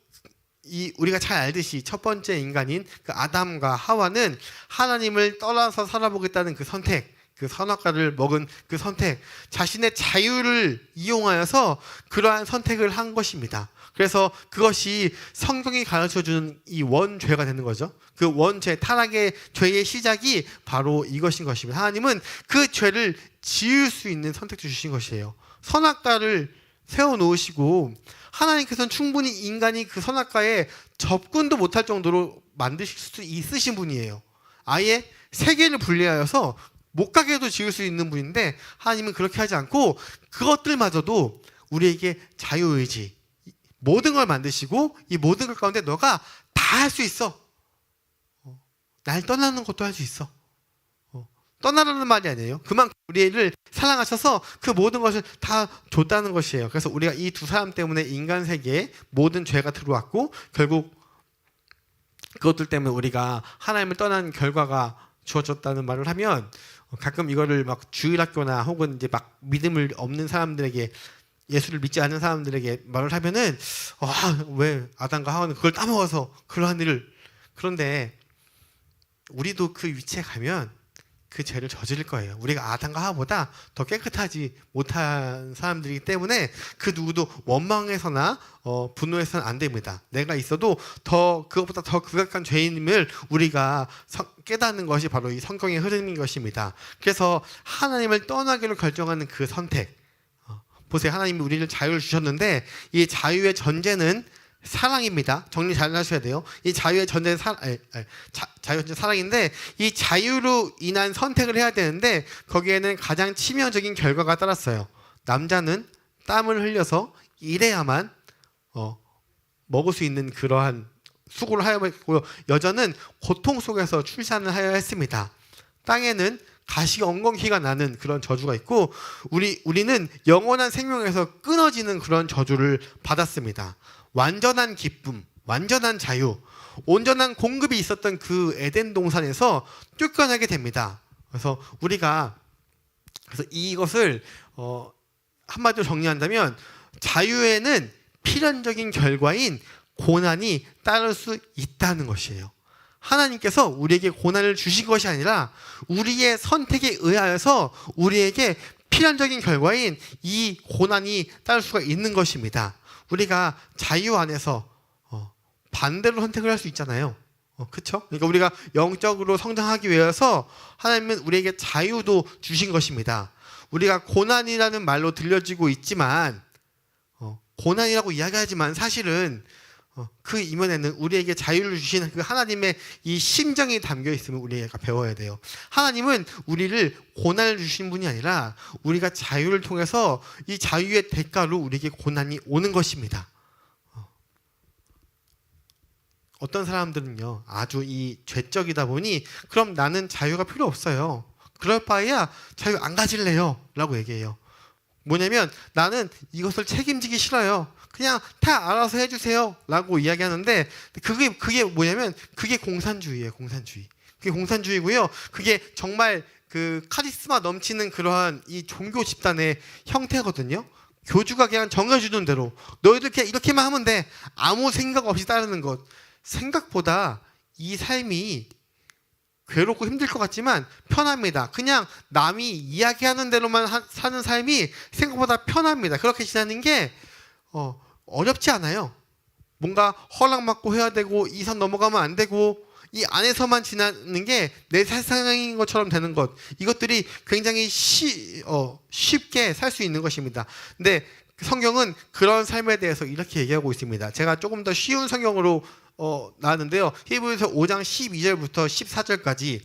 우리가 잘 알듯이 첫 번째 인간인 그 아담과 하와는 하나님을 떠나서 살아보겠다는 그 선택, 그 선악과를 먹은 그 선택, 자신의 자유를 이용하여서 그러한 선택을 한 것입니다. 그래서 그것이 성경이 가르쳐주는 이 원죄가 되는 거죠. 그 원죄, 타락의 죄의 시작이 바로 이것인 것입니다. 하나님은 그 죄를 지을 수 있는 선택을 주신 것이에요. 선악과를 세워놓으시고 하나님께서는 충분히 인간이 그 선악과에 접근도 못할 정도로 만드실 수 있으신 분이에요. 아예 세계를 분리하여서 못 가게도 지을 수 있는 분인데, 하나님은 그렇게 하지 않고 그것들마저도 우리에게 자유의지, 모든 걸 만드시고 이 모든 것 가운데 너가 다 할 수 있어. 날 떠나는 것도 할 수 있어. 떠나라는 말이 아니에요. 그만큼 우리를 사랑하셔서 그 모든 것을 다 줬다는 것이에요. 그래서 우리가 이 두 사람 때문에 인간 세계에 모든 죄가 들어왔고, 결국 그것들 때문에 우리가 하나님을 떠난 결과가 주어졌다는 말을 하면, 가끔 이거를 막 주일학교나 혹은 이제 막 믿음을 없는 사람들에게, 예수를 믿지 않는 사람들에게 말을 하면은 왜 아담과 하와는 그걸 따먹어서 그러한 일을. 그런데 우리도 그 위치에 가면 그 죄를 저지를 거예요. 우리가 아담과 하와보다 더 깨끗하지 못한 사람들이기 때문에 그 누구도 원망해서나 분노해서는 안 됩니다. 내가 있어도 그것보다 더 극악한 죄인임을 우리가 깨닫는 것이 바로 이 성경의 흐름인 것입니다. 그래서 하나님을 떠나기로 결정하는 그 선택, 보세요. 하나님이 우리를 자유를 주셨는데 이 자유의 전제는 사랑입니다. 정리 잘 하셔야 돼요. 이 자유의 전제는 자유의 전제 사랑인데, 이 자유로 인한 선택을 해야 되는데 거기에는 가장 치명적인 결과가 따랐어요. 남자는 땀을 흘려서 일해야만 먹을 수 있는 그러한 수고를 하여야 했고요. 여자는 고통 속에서 출산을 하여야 했습니다. 땅에는 가시가 엉겅퀴가 나는 그런 저주가 있고, 우리는 영원한 생명에서 끊어지는 그런 저주를 받았습니다. 완전한 기쁨, 완전한 자유, 온전한 공급이 있었던 그 에덴 동산에서 쫓겨나게 됩니다. 그래서 우리가 이것을 한마디로 정리한다면, 자유에는 필연적인 결과인 고난이 따를 수 있다는 것이에요. 하나님께서 우리에게 고난을 주신 것이 아니라 우리의 선택에 의하여서 우리에게 필연적인 결과인 이 고난이 따를 수가 있는 것입니다. 우리가 자유 안에서 반대로 선택을 할 수 있잖아요. 그렇죠? 그러니까 우리가 영적으로 성장하기 위해서 하나님은 우리에게 자유도 주신 것입니다. 우리가 고난이라는 말로 들려지고 있지만, 고난이라고 이야기하지만 사실은 그 이면에는 우리에게 자유를 주신 그 하나님의 이 심정이 담겨 있음을 우리가 배워야 돼요. 하나님은 우리를 고난을 주신 분이 아니라 우리가 자유를 통해서 이 자유의 대가로 우리에게 고난이 오는 것입니다. 어떤 사람들은요, 아주 이 죄적이다 보니 그럼 나는 자유가 필요 없어요, 그럴 바에야 자유 안 가질래요 라고 얘기해요. 뭐냐면 나는 이것을 책임지기 싫어요, 그냥 다 알아서 해주세요 라고 이야기하는데, 그게 뭐냐면 그게 공산주의예요. 그게 공산주의고요. 그게 정말 그 카리스마 넘치는 그러한 이 종교 집단의 형태거든요. 교주가 그냥 정해주는 대로 너희들 그냥 이렇게만 하면 돼, 아무 생각 없이 따르는 것. 생각보다 이 삶이 괴롭고 힘들 것 같지만 편합니다. 그냥 남이 이야기하는 대로만 사는 삶이 생각보다 편합니다. 그렇게 지내는 게 어렵지 않아요. 뭔가 허락받고 해야 되고 이 선 넘어가면 안 되고 이 안에서만 지나는 게 내 세상인 것처럼 되는 것, 이것들이 굉장히 쉽게 살 수 있는 것입니다. 근데 성경은 그런 삶에 대해서 이렇게 얘기하고 있습니다. 제가 조금 더 쉬운 성경으로 나왔는데요. 히브리서 5장 12절부터 14절까지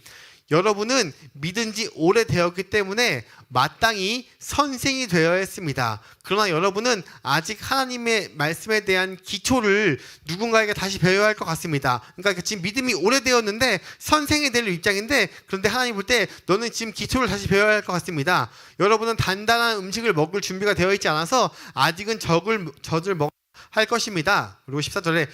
여러분은 믿은 지 오래되었기 때문에 마땅히 선생이 되어야 했습니다. 그러나 여러분은 아직 하나님의 말씀에 대한 기초를 누군가에게 다시 배워야 할 것 같습니다. 그러니까 지금 믿음이 오래되었는데 선생이 될 입장인데, 그런데 하나님 볼 때 너는 지금 기초를 다시 배워야 할 것 같습니다. 여러분은 단단한 음식을 먹을 준비가 되어 있지 않아서 아직은 젖을 할 것입니다. 그리고 14절에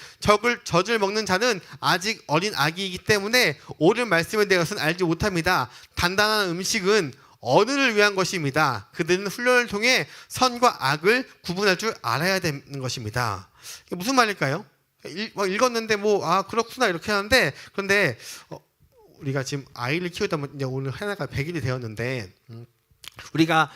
젖을 먹는 자는 아직 어린 아기이기 때문에 옳은 말씀에 대해서는 알지 못합니다. 단단한 음식은 어른을 위한 것입니다. 그들은 훈련을 통해 선과 악을 구분할 줄 알아야 되는 것입니다. 이게 무슨 말일까요? 읽었는데 그렇구나 이렇게 하는데, 그런데 우리가 지금 아이를 키우다 보면 이제 오늘 하나가 100일이 되었는데 우리가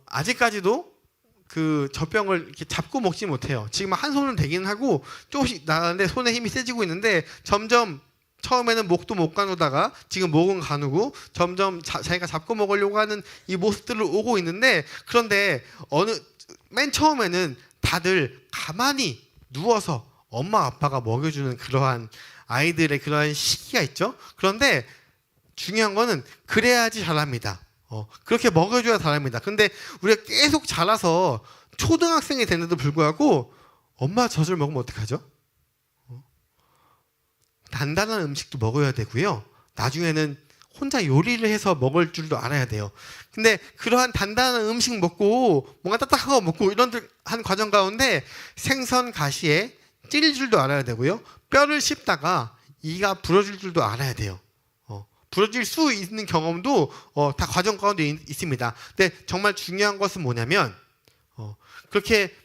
아직까지도 그 젖병을 이렇게 잡고 먹지 못해요. 지금 한 손은 되긴 하고 조금씩 나가는데 손에 힘이 세지고 있는데, 점점 처음에는 목도 못 가누다가 지금 목은 가누고 점점 자기가 잡고 먹으려고 하는 이 모습들을 오고 있는데, 그런데 맨 처음에는 다들 가만히 누워서 엄마 아빠가 먹여주는 그러한 아이들의 그러한 시기가 있죠. 그런데 중요한 거는 그래야지 잘합니다. 그렇게 먹여줘야 잘합니다. 근데 우리가 계속 자라서 초등학생이 됐는데도 불구하고 엄마 젖을 먹으면 어떡하죠? 단단한 음식도 먹어야 되고요. 나중에는 혼자 요리를 해서 먹을 줄도 알아야 돼요. 근데 그러한 단단한 음식 먹고 뭔가 따뜻한 거 먹고 이런 한 과정 가운데 생선 가시에 찔릴 줄도 알아야 되고요. 뼈를 씹다가 이가 부러질 줄도 알아야 돼요. 부러질 수 있는 경험도 다 과정 가운데 있습니다. 근데 정말 중요한 것은 뭐냐면 그렇게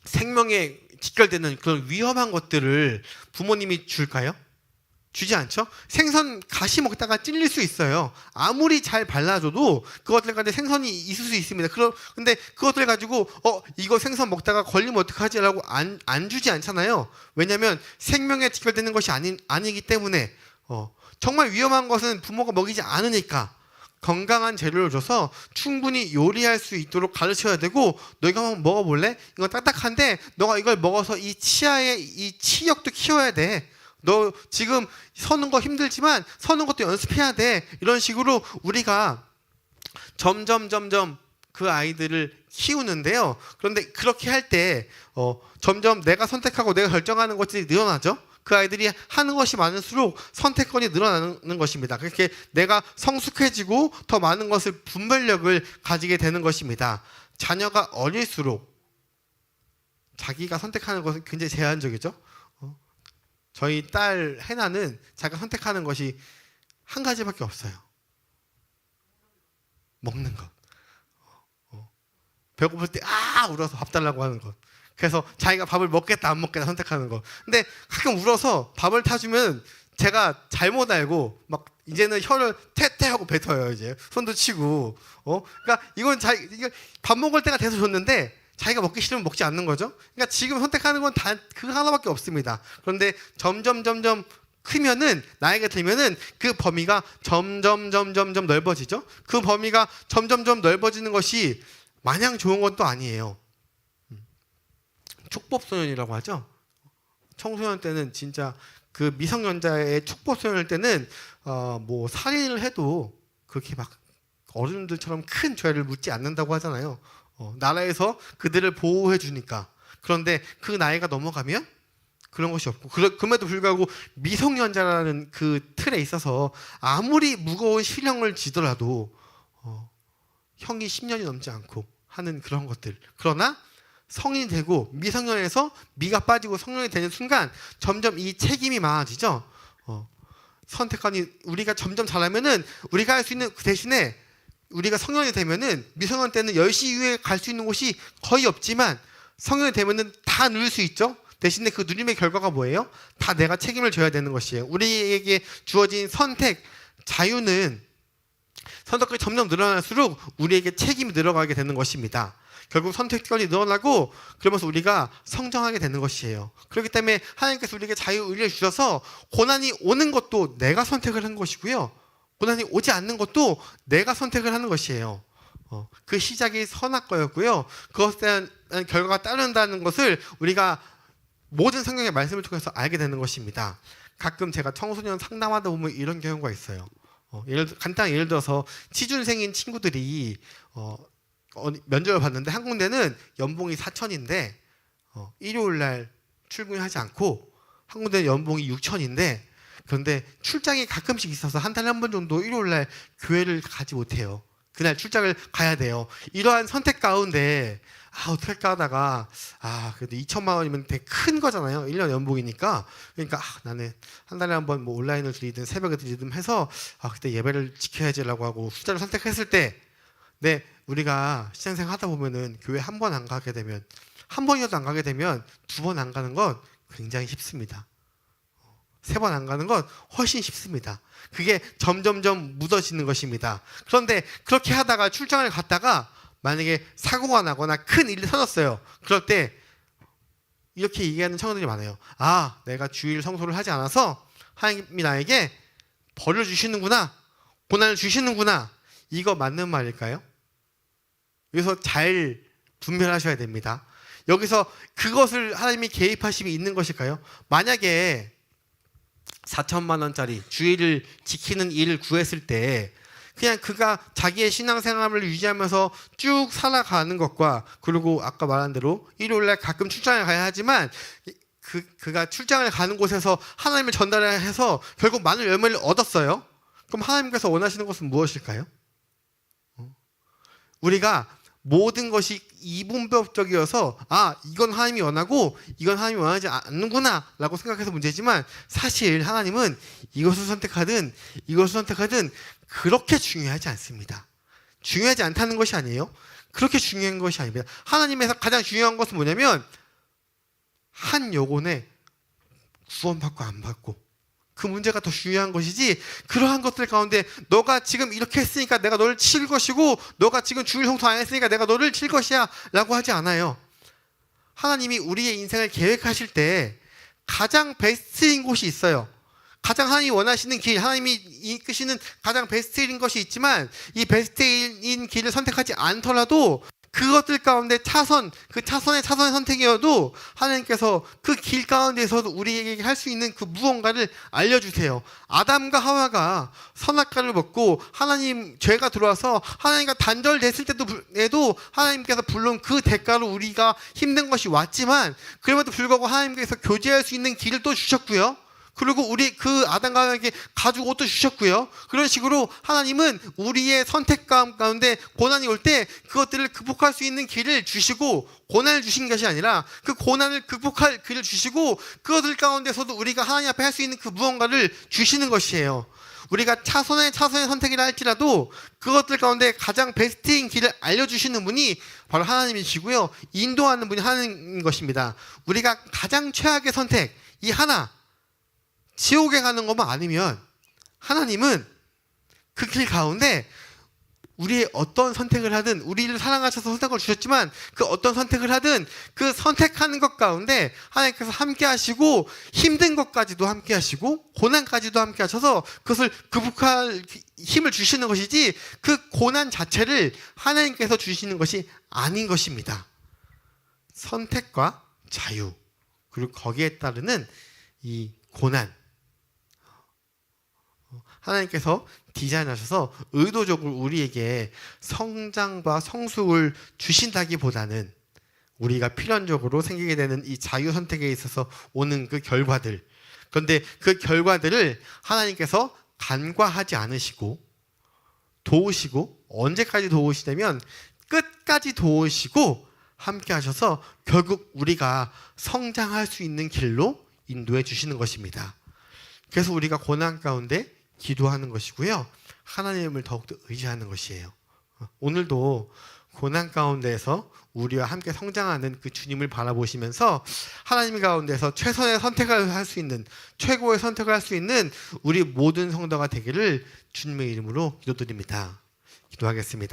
생명에 직결되는 그런 위험한 것들을 부모님이 줄까요? 주지 않죠? 생선 가시 먹다가 찔릴 수 있어요. 아무리 잘 발라줘도 그것들 가운데 생선이 있을 수 있습니다. 근데 그것들 가지고 이거 생선 먹다가 걸리면 어떡하지라고 안 주지 않잖아요. 왜냐하면 생명에 직결되는 것이 아니기 때문에 정말 위험한 것은 부모가 먹이지 않으니까 건강한 재료를 줘서 충분히 요리할 수 있도록 가르쳐야 되고, 너희가 한번 먹어볼래? 이건 딱딱한데 너가 이걸 먹어서 이 치아의 이 치역도 키워야 돼. 너 지금 서는 거 힘들지만 서는 것도 연습해야 돼. 이런 식으로 우리가 점점 그 아이들을 키우는데요. 그런데 그렇게 할 때 점점 내가 선택하고 내가 결정하는 것들이 늘어나죠. 그 아이들이 하는 것이 많을수록 선택권이 늘어나는 것입니다. 그렇게 내가 성숙해지고 더 많은 것을 분별력을 가지게 되는 것입니다. 자녀가 어릴수록 자기가 선택하는 것은 굉장히 제한적이죠. 저희 딸 해나는 자기가 선택하는 것이 한 가지밖에 없어요. 먹는 것. 배고플 때 울어서 밥 달라고 하는 것. 그래서 자기가 밥을 먹겠다 안 먹겠다 선택하는 거. 근데 가끔 울어서 밥을 타주면 제가 잘못 알고 막 이제는 혀를 태태하고 뱉어요. 이제 손도 치고. 그러니까 이건 밥 먹을 때가 돼서 줬는데 자기가 먹기 싫으면 먹지 않는 거죠. 그러니까 지금 선택하는 건 다 그거 하나밖에 없습니다. 그런데 점점 크면은 나이가 들면은 그 범위가 점점 넓어지죠. 그 범위가 점점 넓어지는 것이 마냥 좋은 것도 아니에요. 촉법소년이라고 하죠. 청소년 때는 진짜 그 미성년자의 촉법소년일 때는 뭐 살인을 해도 그렇게 막 어른들처럼 큰 죄를 묻지 않는다고 하잖아요. 나라에서 그들을 보호해 주니까. 그런데 그 나이가 넘어가면 그런 것이 없고, 그럼에도 불구하고 미성년자라는 그 틀에 있어서 아무리 무거운 실형을 지더라도 형이 10년이 넘지 않고 하는 그런 것들. 그러나 성인이 되고 미성년에서 미가 빠지고 성년이 되는 순간 점점 이 책임이 많아지죠. 선택하니 우리가 점점 잘하면은 우리가 할 수 있는 그 대신에 우리가 성년이 되면은 미성년 때는 10시 이후에 갈 수 있는 곳이 거의 없지만 성년이 되면은 다 누릴 수 있죠. 대신에 그 누림의 결과가 뭐예요? 다 내가 책임을 져야 되는 것이에요. 우리에게 주어진 선택, 자유는 선택권이 점점 늘어날수록 우리에게 책임이 늘어가게 되는 것입니다. 결국 선택권이 늘어나고 그러면서 우리가 성장하게 되는 것이에요. 그렇기 때문에 하나님께서 우리에게 자유의지를 주셔서 고난이 오는 것도 내가 선택을 한 것이고요. 고난이 오지 않는 것도 내가 선택을 하는 것이에요. 그 시작이 선악 거였고요. 그것에 대한 결과가 따른다는 것을 우리가 모든 성경의 말씀을 통해서 알게 되는 것입니다. 가끔 제가 청소년 상담하다 보면 이런 경우가 있어요. 간단히 예를 들어서 취준생인 친구들이 면접을 봤는데 한 군데는 연봉이 4천인데 일요일 날 출근하지 않고 한 군데는 연봉이 6천인데 그런데 출장이 가끔씩 있어서 한 달에 한 번 정도 일요일 날 교회를 가지 못해요. 그날 출장을 가야 돼요. 이러한 선택 가운데 어떡할까 하다가 그래도 2천만 원이면 되게 큰 거잖아요. 1년 연봉이니까. 그러니까 나는 한 달에 한 번 뭐 온라인을 드리든 새벽에 드리든 해서 그때 예배를 지켜야지라고 하고 숫자를 선택했을 때 우리가 신앙생활 하다 보면은 교회 한 번 안 가게 되면 한 번이라도 안 가게 되면 2번 안 가는 건 굉장히 쉽습니다. 3번 안 가는 건 훨씬 쉽습니다. 그게 점점점 묻어지는 것입니다. 그런데 그렇게 하다가 출장을 갔다가 만약에 사고가 나거나 큰 일이 터졌어요. 그럴 때 이렇게 얘기하는 청년들이 많아요. 내가 주일 성소를 하지 않아서 하나님이 나에게 벌을 주시는구나, 고난을 주시는구나. 이거 맞는 말일까요? 여기서 잘 분별하셔야 됩니다. 여기서 그것을 하나님이 개입하심이 있는 것일까요? 만약에 4천만 원짜리 주일을 지키는 일을 구했을 때 그냥 그가 자기의 신앙생활을 유지하면서 쭉 살아가는 것과 그리고 아까 말한 대로 일요일날 가끔 출장을 가야 하지만 그가 출장을 가는 곳에서 하나님을 전달해서 결국 많은 열매를 얻었어요. 그럼 하나님께서 원하시는 것은 무엇일까요? 우리가 모든 것이 이분법적이어서 이건 하나님이 원하고 이건 하나님이 원하지 않는구나 라고 생각해서 문제지만 사실 하나님은 이것을 선택하든 이것을 선택하든 그렇게 중요하지 않습니다. 중요하지 않다는 것이 아니에요. 그렇게 중요한 것이 아닙니다. 하나님에서 가장 중요한 것은 뭐냐면 한 요건에 구원받고 안 받고 그 문제가 더 중요한 것이지 그러한 것들 가운데 너가 지금 이렇게 했으니까 내가 너를 칠 것이고 너가 지금 주일 성수 안 했으니까 내가 너를 칠 것이야 라고 하지 않아요. 하나님이 우리의 인생을 계획하실 때 가장 베스트인 곳이 있어요. 가장 하나님이 원하시는 길, 하나님이 이끄시는 가장 베스트인 것이 있지만 이 베스트인 길을 선택하지 않더라도 그것들 가운데 그 차선의 선택이어도 하나님께서 그 길 가운데서도 우리에게 할 수 있는 그 무언가를 알려주세요. 아담과 하와가 선악과를 먹고 하나님 죄가 들어와서 하나님과 단절됐을 때도 하나님께서 물론 그 대가로 우리가 힘든 것이 왔지만 그럼에도 불구하고 하나님께서 교제할 수 있는 길을 또 주셨고요. 그리고 우리 그 아담과 하와에게 가죽 옷도 주셨고요. 그런 식으로 하나님은 우리의 선택감 가운데 고난이 올 때 그것들을 극복할 수 있는 길을 주시고 고난을 주신 것이 아니라 그 고난을 극복할 길을 주시고 그것들 가운데서도 우리가 하나님 앞에 할 수 있는 그 무언가를 주시는 것이에요. 우리가 차선의 선택이라 할지라도 그것들 가운데 가장 베스트인 길을 알려주시는 분이 바로 하나님이시고요. 인도하는 분이 하나님인 것입니다. 우리가 가장 최악의 선택 이 하나 지옥에 가는 것만 아니면 하나님은 그 길 가운데 우리의 어떤 선택을 하든 우리를 사랑하셔서 선택을 주셨지만 그 어떤 선택을 하든 그 선택하는 것 가운데 하나님께서 함께 하시고 힘든 것까지도 함께 하시고 고난까지도 함께 하셔서 그것을 극복할 힘을 주시는 것이지 그 고난 자체를 하나님께서 주시는 것이 아닌 것입니다. 선택과 자유 그리고 거기에 따르는 이 고난 하나님께서 디자인하셔서 의도적으로 우리에게 성장과 성숙을 주신다기보다는 우리가 필연적으로 생기게 되는 이 자유 선택에 있어서 오는 그 결과들 그런데 그 결과들을 하나님께서 간과하지 않으시고 도우시고 언제까지 도우시냐면 끝까지 도우시고 함께 하셔서 결국 우리가 성장할 수 있는 길로 인도해 주시는 것입니다. 그래서 우리가 고난 가운데 기도하는 것이고요. 하나님을 더욱더 의지하는 것이에요. 오늘도 고난 가운데에서 우리와 함께 성장하는 그 주님을 바라보시면서 하나님 가운데서 최선의 선택을 할 수 있는 최고의 선택을 할 수 있는 우리 모든 성도가 되기를 주님의 이름으로 기도드립니다. 기도하겠습니다.